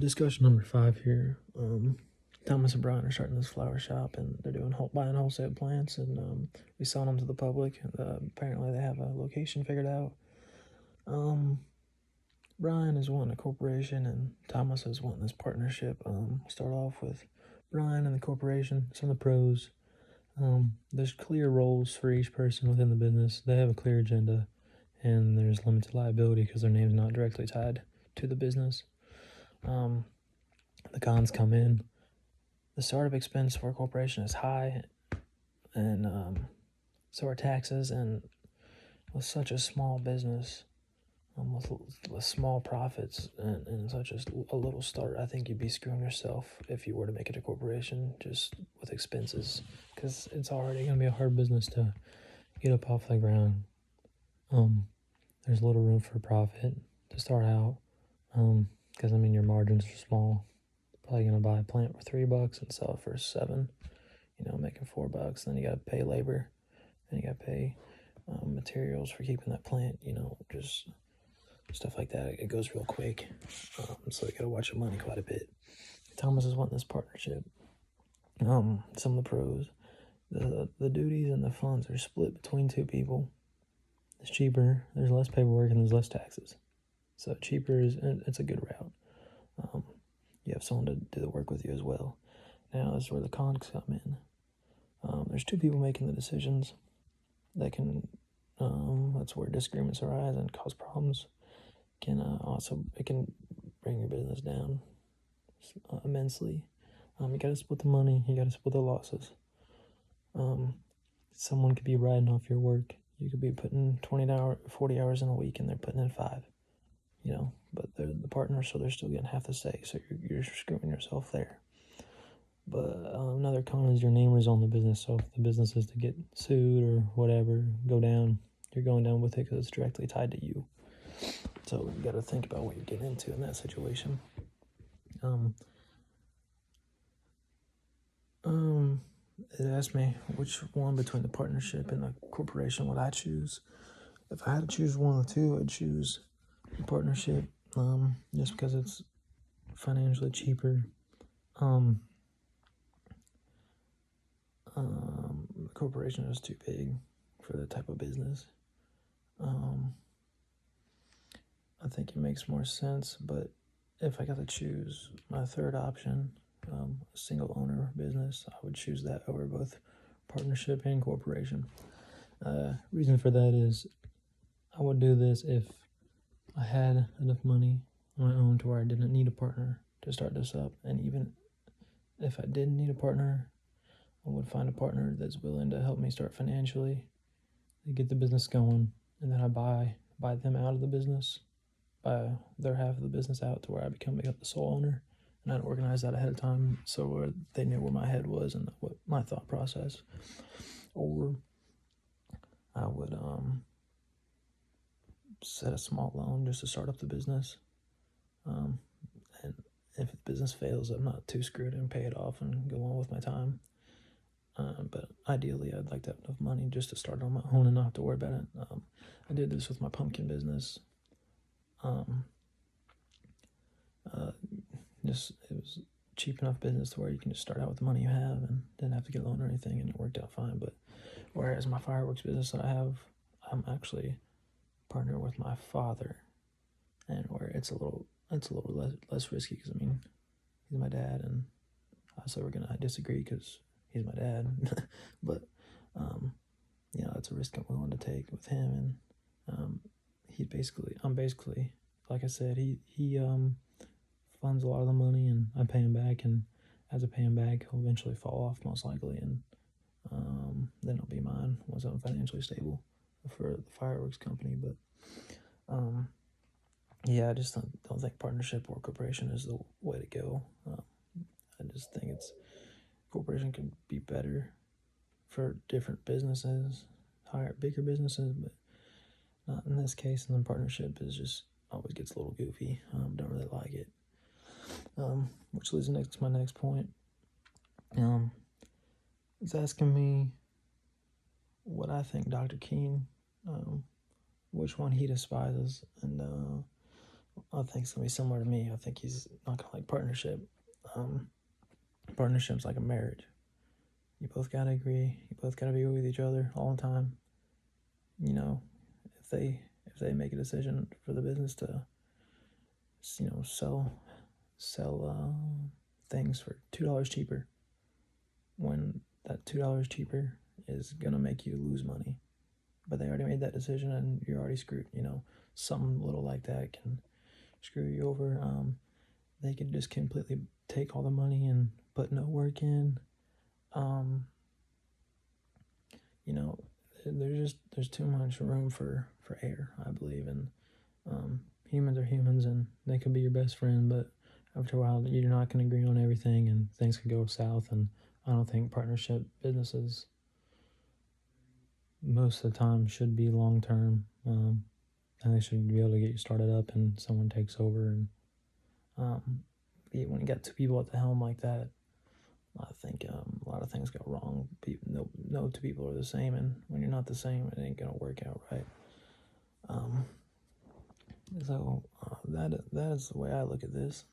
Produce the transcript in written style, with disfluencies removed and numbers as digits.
Discussion number 5 here. Thomas and Brian are starting this flower shop, and they're buying wholesale plants, and we selling them to the public. Apparently, they have a location figured out. Brian is wanting a corporation, and Thomas is wanting this partnership. Start off with Brian and the corporation. Some of the pros. There's clear roles for each person within the business. They have a clear agenda, and there's limited liability because their name's not directly tied to the business. The cons come in. The startup expense for a corporation is high, and so are taxes. And with such a small business, with small profits and such a little start, I think you'd be screwing yourself if you were to make it a corporation just with expenses, because it's already going to be a hard business to get up off the ground. There's little room for profit to start out, because your margins are small. Probably going to buy a plant for $3 and sell it for $7, making $4. Then you got to pay labor, and you got to pay materials for keeping that plant, just stuff like that. It goes real quick, so you got to watch your money quite a bit. Thomas is wanting this partnership. Some of the pros, the duties and the funds are split between two people. It's cheaper, there's less paperwork, and there's less taxes. So cheaper it's a good route. You have someone to do the work with you as well. Now this is where the cons come in. There's two people making the decisions. That's where disagreements arise and cause problems. It can bring your business down immensely. You got to split the money. You got to split the losses. Someone could be riding off your work. You could be putting 40 hours in a week, and they're putting in 5. But they're the partners, so they're still getting half the say. So you're screwing yourself there. But another con is your name is on the business. So if the business is to get sued or whatever, go down, you're going down with it because it's directly tied to you. So you got to think about what you're getting into in that situation. It asked me which one between the partnership and the corporation would I choose. If I had to choose one of the two, I'd choose the partnership, just because it's financially cheaper. The corporation is too big for the type of business. I think it makes more sense, but if I got to choose my third option, a single owner business, I would choose that over both partnership and corporation. Reason for that is I would do this if I had enough money on my own to where I didn't need a partner to start this up. And even if I didn't need a partner, I would find a partner that's willing to help me start financially, to get the business going, and then I buy them out of the business, buy their half of the business out to where I become the sole owner. And I'd organize that ahead of time so they knew where my head was and what my thought process. Or I would set a small loan just to start up the business. And if the business fails, I'm not too screwed and pay it off and go on with my time. But ideally, I'd like to have enough money just to start on my own and not have to worry about it. I did this with my pumpkin business. It was cheap enough business to where you can just start out with the money you have and didn't have to get a loan or anything, and it worked out fine. But whereas my fireworks business that I have, I'm actually partnered with my father, and where it's a little less risky because he's my dad, and so we're gonna disagree because he's my dad. But it's a risk I'm willing to take with him, and I'm basically like I said, he funds a lot of the money, and I pay him back, and as I pay him back, he'll eventually fall off most likely, and then it'll be mine once I'm financially stable for the fireworks company. But I just don't think partnership or corporation is the way to go. I just think corporation could be better for different businesses, bigger businesses, but not in this case. And then partnership is just always gets a little goofy. Don't really like it. Which leads to my next point. It's asking me what I think Dr. King, which one he despises, and I think it's gonna be similar to me. I think he's not gonna like partnership. Um, Partnership's like a marriage. You both gotta agree. You both gotta be with each other all the time. You know, if they make a decision for the business to, sell things for $2 cheaper, when that $2 cheaper is gonna make you lose money, but they already made that decision and you're already screwed. Something little like that can screw you over. They could just completely take all the money and put no work in. Um, you know, there's too much room for error, I believe, and humans are humans, and they could be your best friend, but after a while, you're not going to agree on everything, and things could go south. And I don't think partnership businesses most of the time should be long term. And they should be able to get you started up, and someone takes over. And when you got two people at the helm like that, I think a lot of things go wrong. No two people are the same, and when you're not the same, it ain't gonna work out right. So that is the way I look at this.